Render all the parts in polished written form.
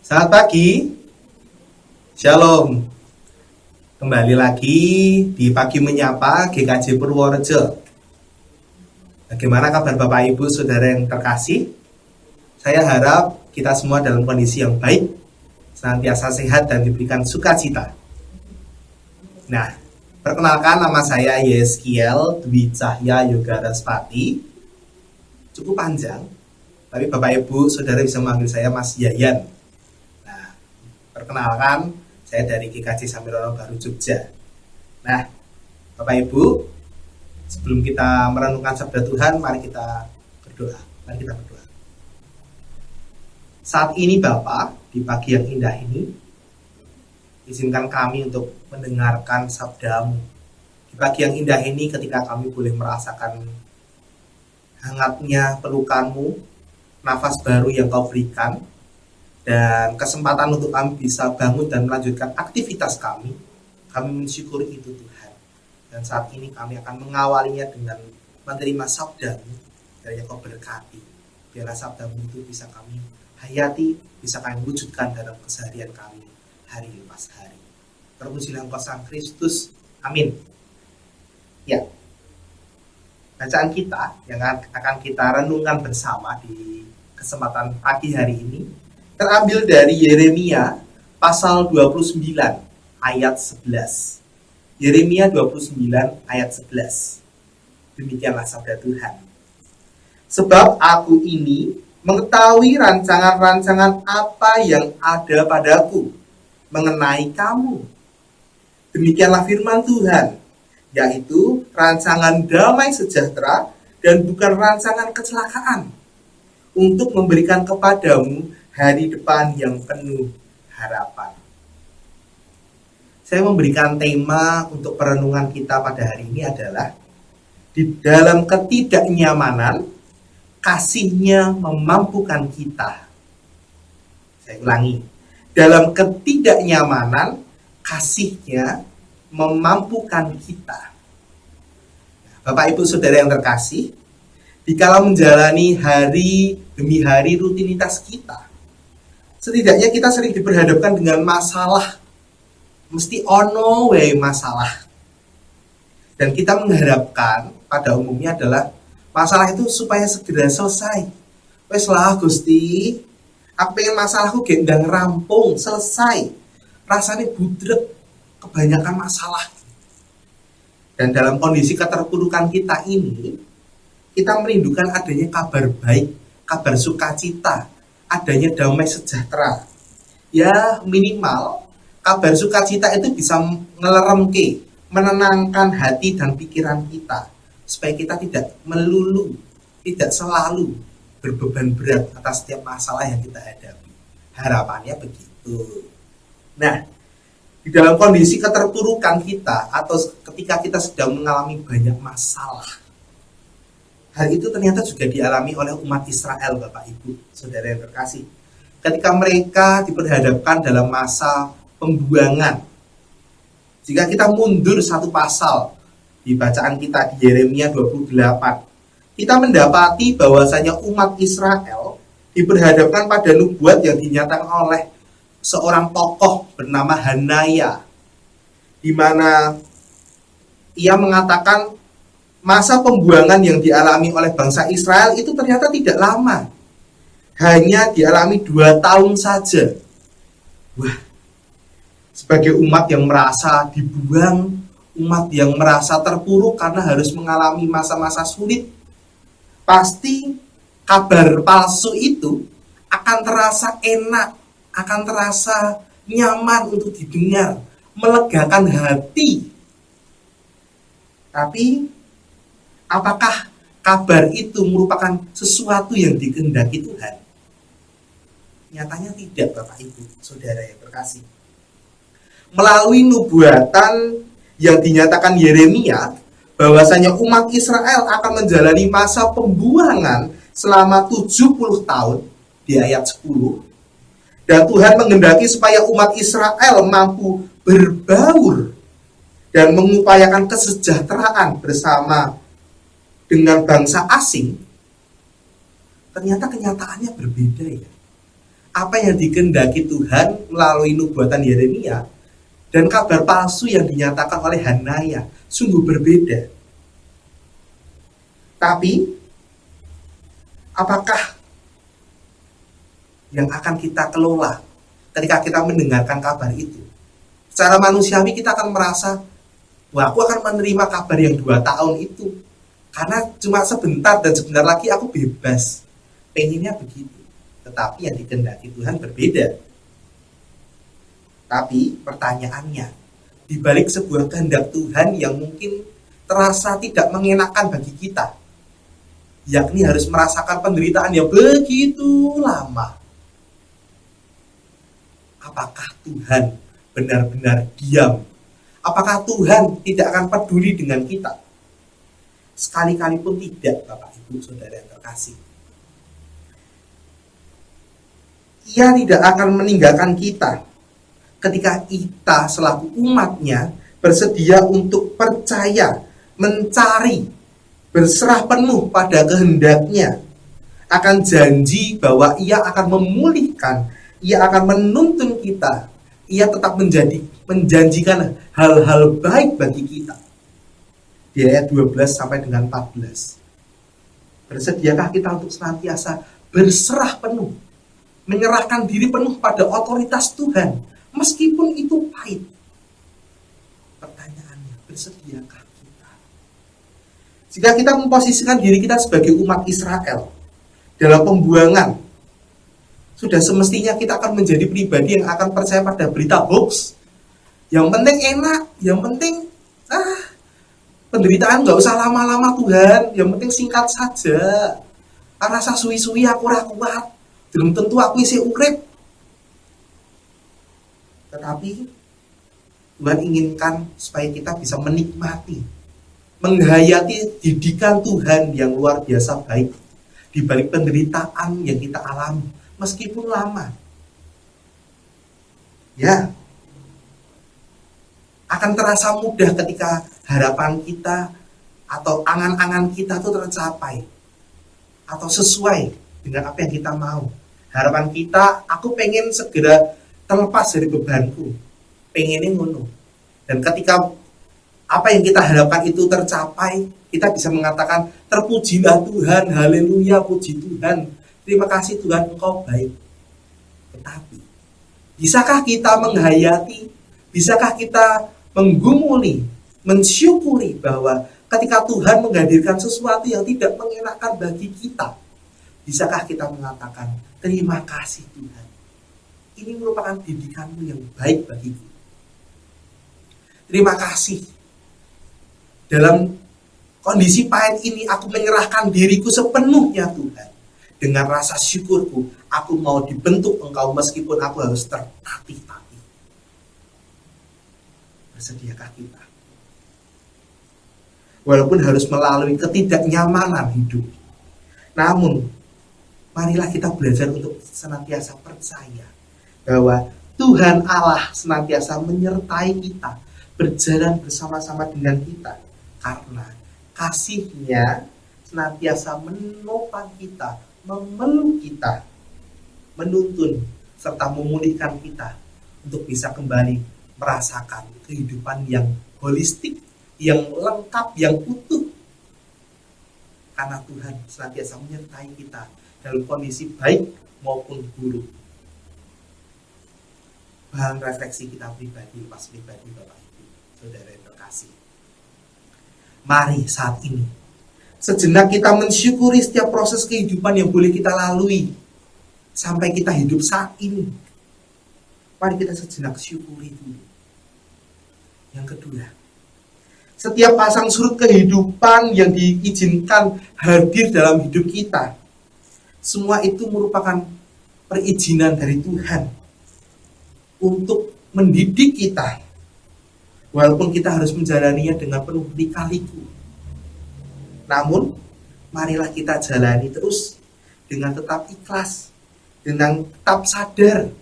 Selamat pagi, Shalom. Kembali lagi di Pagi Menyapa GKJ Purworejo. Bagaimana kabar Bapak Ibu Saudara yang terkasih? Saya harap kita semua dalam kondisi yang baik, senantiasa sehat dan diberikan sukacita. Nah, perkenalkan, nama saya Yeskiel Dwi Cahya Yoga Raspati. Cukup panjang, tapi Bapak Ibu Saudara bisa memanggil saya Mas Yayan. Perkenalkan, saya dari GKJ Samirono Baru Jogja. Nah, Bapak Ibu, sebelum kita merenungkan sabda Tuhan, mari kita berdoa. Saat ini Bapak, di pagi yang indah ini, izinkan kami untuk mendengarkan sabdamu. Di pagi yang indah ini, ketika kami boleh merasakan hangatnya pelukanmu, nafas baru yang kau berikan, dan kesempatan untuk kami bisa bangun dan melanjutkan aktivitas kami mensyukuri itu Tuhan. Dan saat ini kami akan mengawalinya dengan menerima sabdamu dari yang kau berkati. Biarlah sabdamu itu bisa kami hayati, bisa kami wujudkan dalam keseharian kami hari lepas hari. Terpujilah Engkau Sang Kristus. Amin. Ya, bacaan kita yang akan kita renungkan bersama di kesempatan pagi hari ini terambil dari Yeremia pasal 29 ayat 11. Yeremia 29 ayat 11. Demikianlah sabda Tuhan. Sebab aku ini mengetahui rancangan-rancangan apa yang ada padaku mengenai kamu. Demikianlah firman Tuhan, yaitu rancangan damai sejahtera dan bukan rancangan kecelakaan, untuk memberikan kepadamu hari depan yang penuh harapan. Saya memberikan tema untuk perenungan kita pada hari ini adalah di dalam ketidaknyamanan, kasih-Nya memampukan kita. Saya ulangi, dalam ketidaknyamanan, kasih-Nya memampukan kita. Bapak Ibu Saudara yang terkasih, dikala menjalani hari demi hari rutinitas kita, setidaknya kita sering diperhadapkan dengan masalah. Mesti ono wae masalah. Dan kita mengharapkan pada umumnya adalah masalah itu supaya segera selesai. Wes lah Gusti, aku pengen masalahku gendang rampung, selesai. Rasanya budrek, kebanyakan masalah. Dan dalam kondisi keterpurukan kita ini, kita merindukan adanya kabar baik, kabar sukacita, adanya damai sejahtera. Ya minimal kabar sukacita itu bisa ngeleremke, menenangkan hati dan pikiran kita, supaya kita tidak melulu, tidak selalu berbeban berat atas setiap masalah yang kita hadapi. Harapannya begitu. Nah, di dalam kondisi keterpurukan kita atau ketika kita sedang mengalami banyak masalah, hal itu ternyata juga dialami oleh umat Israel, Bapak Ibu Saudara yang terkasih. Ketika mereka diperhadapkan dalam masa pembuangan. Jika kita mundur satu pasal di bacaan kita di Yeremia 28, kita mendapati bahwasanya umat Israel diperhadapkan pada nubuat yang dinyatakan oleh seorang tokoh bernama Hanaya, di mana ia mengatakan masa pembuangan yang dialami oleh bangsa Israel itu ternyata tidak lama. Hanya dialami 2 tahun saja. Wah, sebagai umat yang merasa dibuang, umat yang merasa terpuruk karena harus mengalami masa-masa sulit, pasti kabar palsu itu akan terasa enak, akan terasa nyaman untuk didengar, melegakan hati. Tapi apakah kabar itu merupakan sesuatu yang dikehendaki Tuhan? Nyatanya tidak, Bapak Ibu Saudara yang terkasih. Melalui nubuatan yang dinyatakan Yeremia, bahwasanya umat Israel akan menjalani masa pembuangan selama 70 tahun di ayat 10. Dan Tuhan menghendaki supaya umat Israel mampu berbaur dan mengupayakan kesejahteraan bersama dengan bangsa asing. Ternyata kenyataannya berbeda ya. apa yang dikehendaki Tuhan melalui nubuatan Yeremia dan kabar palsu yang dinyatakan oleh Hanaya sungguh berbeda. Tapi apakah yang akan kita kelola ketika kita mendengarkan kabar itu? Secara manusiawi kita akan merasa, wah, aku akan menerima kabar yang 2 tahun itu karena cuma sebentar dan sebentar lagi aku bebas. Pengennya begitu. Tetapi yang dikehendaki Tuhan berbeda. Tapi pertanyaannya, di balik sebuah kehendak Tuhan yang mungkin terasa tidak mengenakan bagi kita, yakni harus merasakan penderitaan yang begitu lama, apakah Tuhan benar-benar diam? Apakah Tuhan tidak akan peduli dengan kita? Sekali-kali pun tidak, Bapak Ibu Saudara yang terkasih. Ia tidak akan meninggalkan kita ketika kita selaku umatnya bersedia untuk percaya, mencari, berserah penuh pada kehendaknya, akan janji bahwa ia akan memulihkan, ia akan menuntun kita, ia tetap menjanjikan hal-hal baik bagi kita. Di ayat 12 sampai dengan 14. Bersediakah kita untuk senantiasa berserah penuh, menyerahkan diri penuh pada otoritas Tuhan, meskipun itu pahit? Pertanyaannya, bersediakah kita? Jika kita memposisikan diri kita sebagai umat Israel dalam pembuangan, sudah semestinya kita akan menjadi pribadi yang akan percaya pada berita hoax. Yang penting enak, yang penting penderitaan gak usah lama-lama Tuhan, yang penting singkat saja. Rasa suwi-suwi aku ora kuat, belum tentu aku isi urip. Tetapi Tuhan inginkan supaya kita bisa menikmati, menghayati didikan Tuhan yang luar biasa baik di balik penderitaan yang kita alami, meskipun lama. Ya, akan terasa mudah ketika harapan kita atau angan-angan kita itu tercapai atau sesuai dengan apa yang kita mau. Harapan kita, aku pengen segera terlepas dari bebanku, pengennya ngono. Dan ketika apa yang kita harapkan itu tercapai, kita bisa mengatakan, terpujilah Tuhan, haleluya, puji Tuhan, terima kasih Tuhan, Engkau baik. Tetapi bisakah kita menghayati, bisakah kita menggumuli, mensyukuri bahwa ketika Tuhan menghadirkan sesuatu yang tidak mengenakan bagi kita, bisakah kita mengatakan, terima kasih Tuhan, ini merupakan didikanmu yang baik bagiku. Terima kasih, dalam kondisi pahit ini aku menyerahkan diriku sepenuhnya Tuhan. Dengan rasa syukurku, aku mau dibentuk Engkau meskipun aku harus tertatih-tatih. Bersediakah kita? Walaupun harus melalui ketidaknyamanan hidup, namun marilah kita belajar untuk senantiasa percaya bahwa Tuhan Allah senantiasa menyertai kita, berjalan bersama-sama dengan kita, karena kasih-Nya senantiasa menopang kita, memeluk kita, menuntun serta memulihkan kita untuk bisa kembali merasakan kehidupan yang holistik, yang lengkap, yang utuh. Karena Tuhan senantiasa menyertai kita dalam kondisi baik maupun buruk. Bahan refleksi kita pribadi, pas pribadi Bapak Ibu, Saudara yang terkasih. Mari saat ini sejenak kita mensyukuri setiap proses kehidupan yang boleh kita lalui sampai kita hidup saat ini. Mari kita sejenak syukuri dulu. Yang kedua, setiap pasang surut kehidupan yang diizinkan hadir dalam hidup kita, semua itu merupakan perizinan dari Tuhan untuk mendidik kita, walaupun kita harus menjalaninya dengan penuh lika-liku. Namun, marilah kita jalani terus dengan tetap ikhlas, dengan tetap sadar,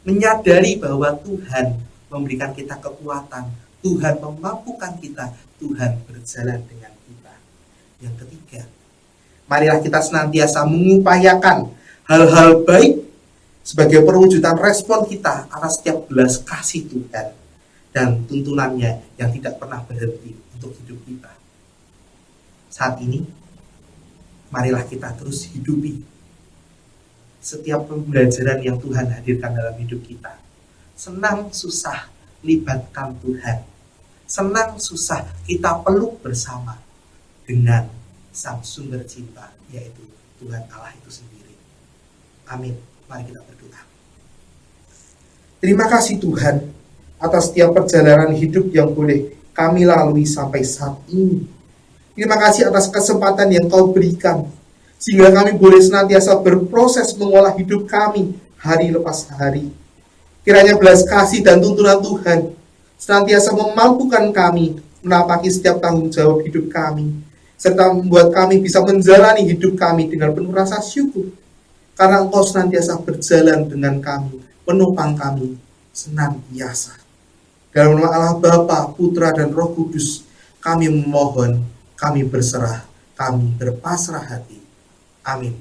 menyadari bahwa Tuhan memberikan kita kekuatan, Tuhan memampukan kita, Tuhan berjalan dengan kita. Yang ketiga, marilah kita senantiasa mengupayakan hal-hal baik sebagai perwujudan respon kita atas setiap belas kasih Tuhan dan tuntunannya yang tidak pernah berhenti untuk hidup kita. Saat ini, marilah kita terus hidupi setiap pembelajaran yang Tuhan hadirkan dalam hidup kita. Senang susah, libatkan Tuhan. Senang susah, kita peluk bersama dengan Sang Sumber Cinta, yaitu Tuhan Allah itu sendiri. Amin. Mari kita berdoa. Terima kasih Tuhan atas setiap perjalanan hidup yang boleh kami lalui sampai saat ini. Terima kasih atas kesempatan yang Kau berikan, sehingga kami boleh senantiasa berproses mengolah hidup kami hari lepas hari. Kiranya belas kasih dan tuntunan Tuhan senantiasa memampukan kami menapaki setiap tanggung jawab hidup kami, serta membuat kami bisa menjalani hidup kami dengan penuh rasa syukur, karena Engkau senantiasa berjalan dengan kami, menopang kami senantiasa. Dalam nama Allah Bapa, Putra, dan Roh Kudus, kami memohon, kami berserah, kami berpasrah hati. Amin.